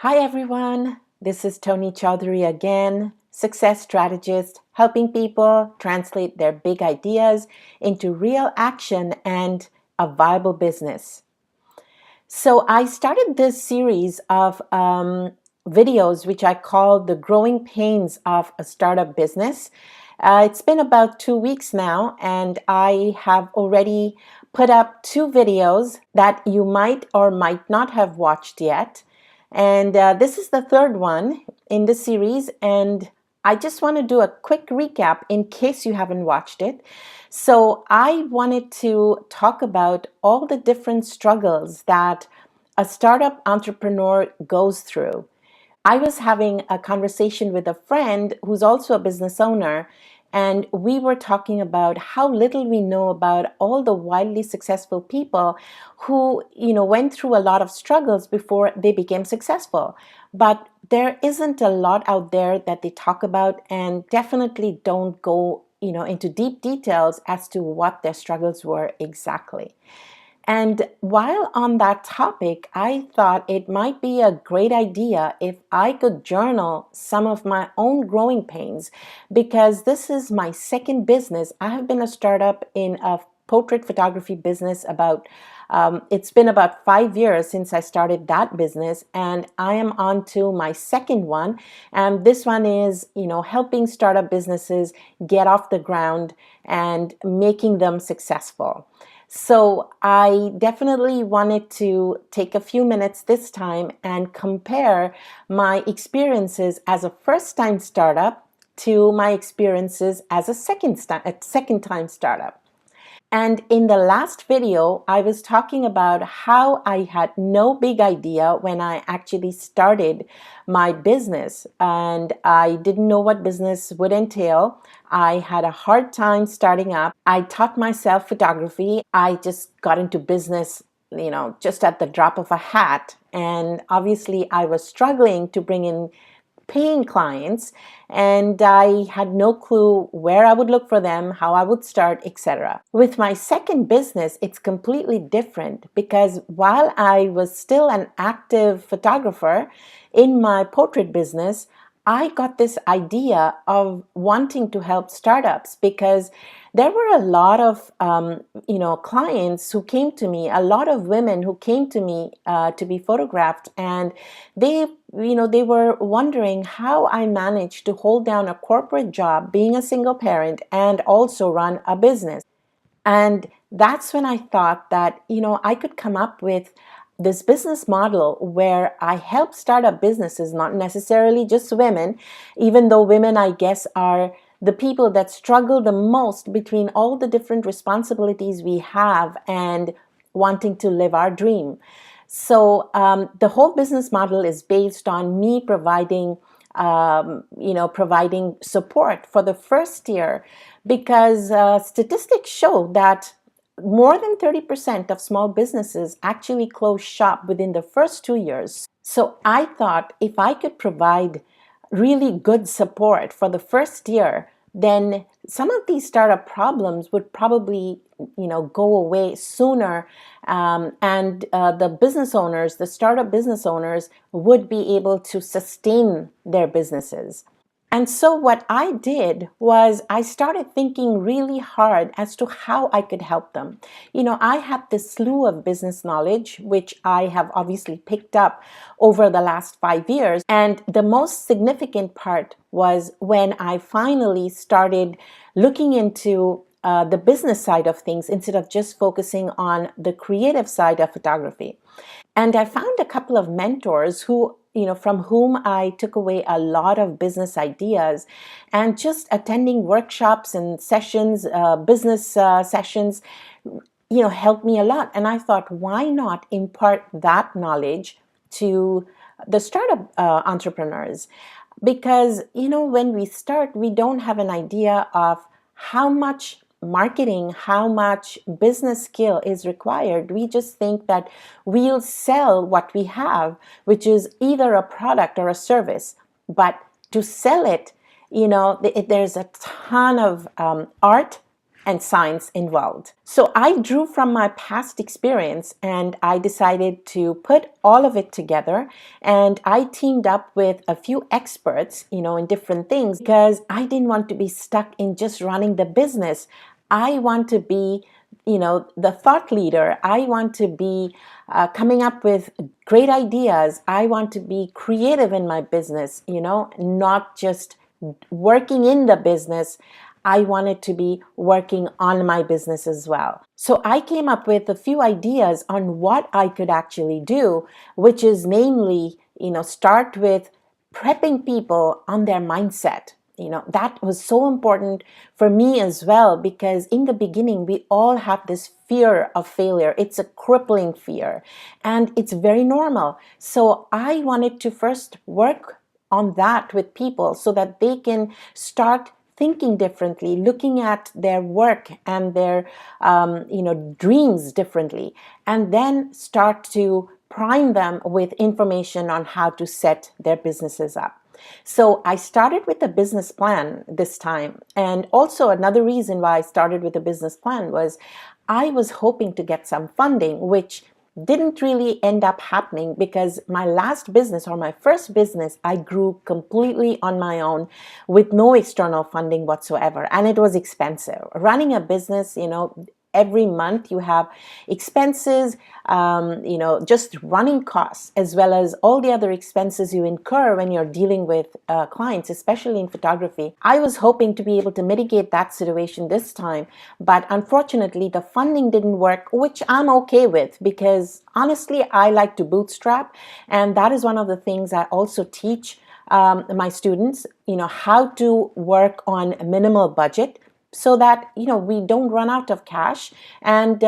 Hi everyone, this is Toni Chowdhury again, success strategist, helping people translate their big ideas into real action and a viable business. So I started this series of videos which I call the growing pains of a startup business. It's been about 2 weeks now, and I have already put up 2 videos that you might or might not have watched yet. And this is the third one in the series, and I just want to do a quick recap in case you haven't watched it. So I wanted to talk about all the different struggles that a startup entrepreneur goes through. I was having a conversation with a friend who's also a business owner, and we were talking about how little we know about all the wildly successful people who, went through a lot of struggles before they became successful. But there isn't a lot out there that they talk about, and definitely don't go, into deep details as to what their struggles were exactly. And while on that topic, I thought it might be a great idea if I could journal some of my own growing pains, because this is my second business. I have been a startup in a portrait photography business it's been about 5 years since I started that business, and I am on to my second one. And this one is, helping startup businesses get off the ground and making them successful. So I definitely wanted to take a few minutes this time and compare my experiences as a first-time startup to my experiences as a second-time startup. And in the last video, I was talking about how I had no big idea when I actually started my business, and I didn't know what business would entail. I had a hard time starting up. I taught myself photography. I just got into business, just at the drop of a hat. And obviously, I was struggling to bring in paying clients, and I had no clue where I would look for them, how I would start, etc. With my second business, it's completely different, because while I was still an active photographer in my portrait business, I got this idea of wanting to help startups, because there were a lot of clients who came to me, a lot of women who came to me to be photographed, and they were wondering how I managed to hold down a corporate job, being a single parent, and also run a business. And that's when I thought that, I could come up with this business model where I help startup businesses, not necessarily just women, even though women, I guess, are the people that struggle the most between all the different responsibilities we have and wanting to live our dream. So the whole business model is based on me providing providing support for the first year, because statistics show that more than 30% of small businesses actually close shop within the first 2 years. So I thought if I could provide really good support for the first year, then some of these startup problems would probably, go away sooner, and the startup business owners, would be able to sustain their businesses. And so what I did was I started thinking really hard as to how I could help them. I have this slew of business knowledge, which I have obviously picked up over the last 5 years. And the most significant part was when I finally started looking into the business side of things instead of just focusing on the creative side of photography. And I found a couple of mentors who, from whom I took away a lot of business ideas, and just attending workshops and sessions, business sessions, helped me a lot. And I thought, why not impart that knowledge to the startup entrepreneurs? Because, when we start, we don't have an idea of how much marketing, how much business skill is required. We just think that we'll sell what we have, which is either a product or a service. But to sell it, there's a ton of art and science involved. So I drew from my past experience and I decided to put all of it together, and I teamed up with a few experts, in different things, because I didn't want to be stuck in just running the business. I want to be the thought leader. I want to be coming up with great ideas. I want to be creative in my business, not just working in the business. I wanted to be working on my business as well. So I came up with a few ideas on what I could actually do, which is namely, start with prepping people on their mindset. That was so important for me as well, because in the beginning, we all have this fear of failure. It's a crippling fear, and it's very normal. So I wanted to first work on that with people so that they can start thinking differently, looking at their work and their dreams differently, and then start to prime them with information on how to set their businesses up. So I started with a business plan this time. And also another reason why I started with a business plan was I was hoping to get some funding, which didn't really end up happening, because my last business, or my first business, I grew completely on my own with no external funding whatsoever. And it was expensive. Running a business, every month you have expenses, just running costs, as well as all the other expenses you incur when you're dealing with clients, especially in photography. I was hoping to be able to mitigate that situation this time, but unfortunately the funding didn't work, which I'm okay with, because honestly, I like to bootstrap, and that is one of the things I also teach my students, how to work on a minimal budget, so that we don't run out of cash. And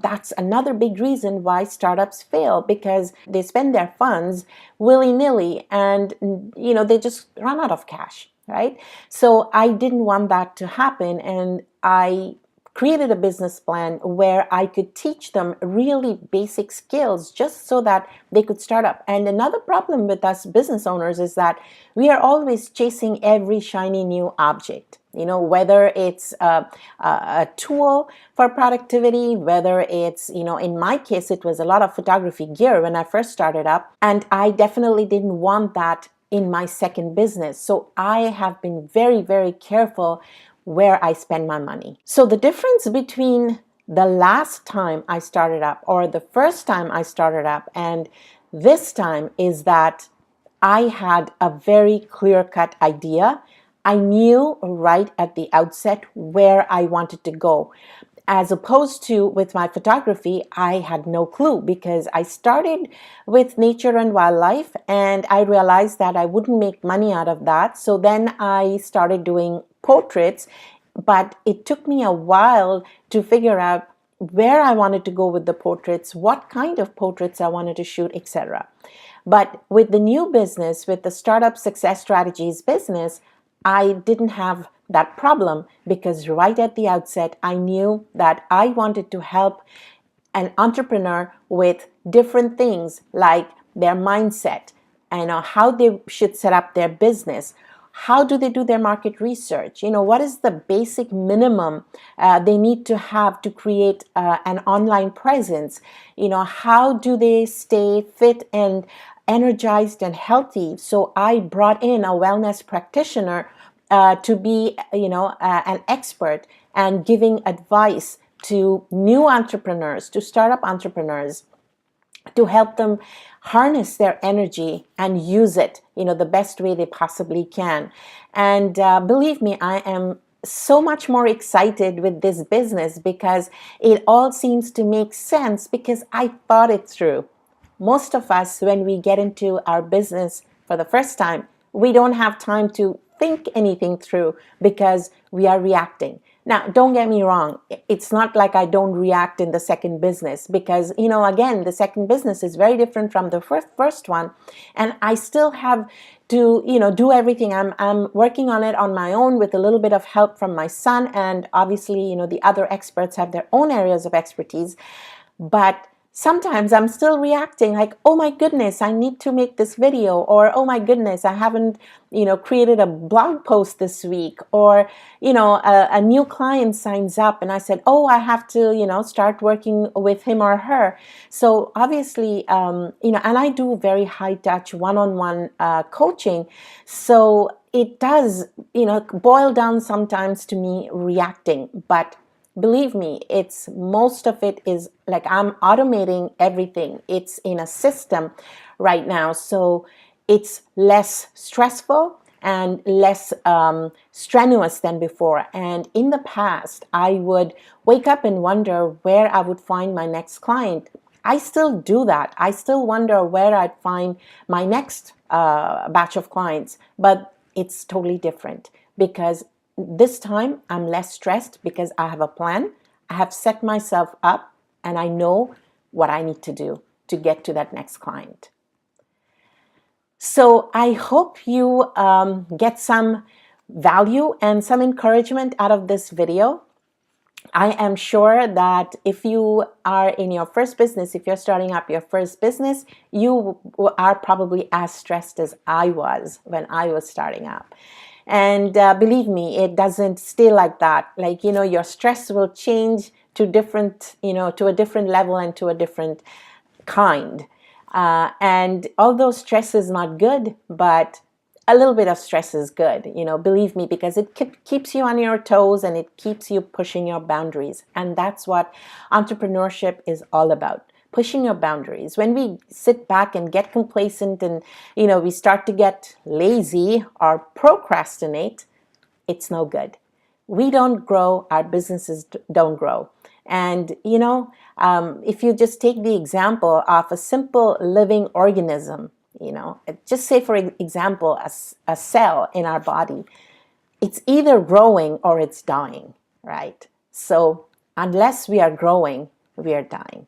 that's another big reason why startups fail, because they spend their funds willy-nilly, and they just run out of cash, right? So I didn't want that to happen, and I created a business plan where I could teach them really basic skills just so that they could start up. And another problem with us business owners is that we are always chasing every shiny new object. Whether it's a tool for productivity, whether it's, in my case, it was a lot of photography gear when I first started up. And I definitely didn't want that in my second business. So I have been very, very careful where I spend my money. So the difference between the last time I started up, or the first time I started up, and this time is that I had a very clear-cut idea. I knew right at the outset where I wanted to go. As opposed to with my photography, I had no clue, because I started with nature and wildlife, and I realized that I wouldn't make money out of that. So then I started doing portraits, but it took me a while to figure out where I wanted to go with the portraits, what kind of portraits I wanted to shoot, etc. But with the new business, with the Startup Success Strategies business, I didn't have that problem, because right at the outset, I knew that I wanted to help an entrepreneur with different things, like their mindset, and how they should set up their business. How do they do their market research? What is the basic minimum they need to have to create an online presence? How do they stay fit and energized and healthy? So I brought in a wellness practitioner to be, an expert and giving advice to new entrepreneurs, to startup entrepreneurs, to help them harness their energy and use it, the best way they possibly can. And believe me, I am so much more excited with this business, because it all seems to make sense, because I thought it through. Most of us, when we get into our business for the first time, we don't have time to think anything through, because we are reacting. Now, don't get me wrong. It's not like I don't react in the second business, because, again, the second business is very different from the first one. And I still have to, do everything. I'm working on it on my own with a little bit of help from my son. And obviously, the other experts have their own areas of expertise. But sometimes I'm still reacting like, oh my goodness, I need to make this video, or oh my goodness, I haven't, created a blog post this week, or, a new client signs up and I said, oh, I have to, start working with him or her. So obviously, and I do very high touch one-on-one coaching. So it does, boil down sometimes to me reacting, but believe me, it's most of it is like I'm automating everything. It's in a system right now, so it's less stressful and less strenuous than before. And in the past, I would wake up and wonder where I would find my next client. I still do that. I still wonder where I'd find my next batch of clients, but it's totally different because this time I'm less stressed because I have a plan. I have set myself up and I know what I need to do to get to that next client. So I hope you get some value and some encouragement out of this video. I am sure that if you are in your first business, if you're starting up your first business, you are probably as stressed as I was when I was starting up. And believe me, it doesn't stay like that. Like, your stress will change to different, to a different level and to a different kind. And although stress is not good, but a little bit of stress is good, believe me, because it keeps you on your toes and it keeps you pushing your boundaries. And that's what entrepreneurship is all about. Pushing your boundaries. When we sit back and get complacent and, we start to get lazy or procrastinate, it's no good. We don't grow, our businesses don't grow. And, if you just take the example of a simple living organism, just say, for example, a cell in our body, it's either growing or it's dying, right? So unless we are growing, we are dying.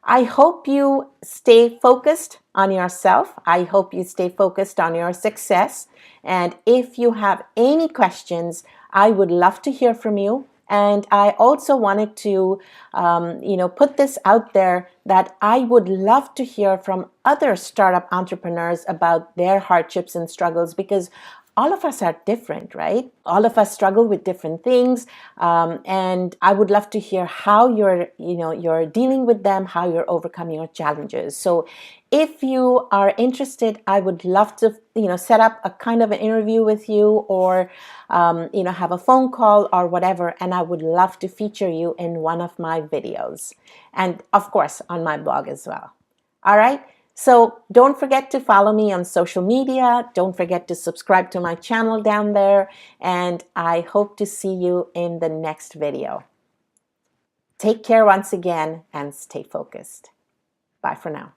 I hope you stay focused on yourself. I hope you stay focused on your success. And if you have any questions, I would love to hear from you. And I also wanted to, put this out there that I would love to hear from other startup entrepreneurs about their hardships and struggles, because all of us are different, right? All of us struggle with different things, and I would love to hear how you're dealing with them, how you're overcoming your challenges. So, if you are interested, I would love to, set up a kind of an interview with you, or have a phone call or whatever, and I would love to feature you in one of my videos, and of course on my blog as well. All right. So don't forget to follow me on social media. Don't forget to subscribe to my channel down there. And I hope to see you in the next video. Take care once again and stay focused. Bye for now.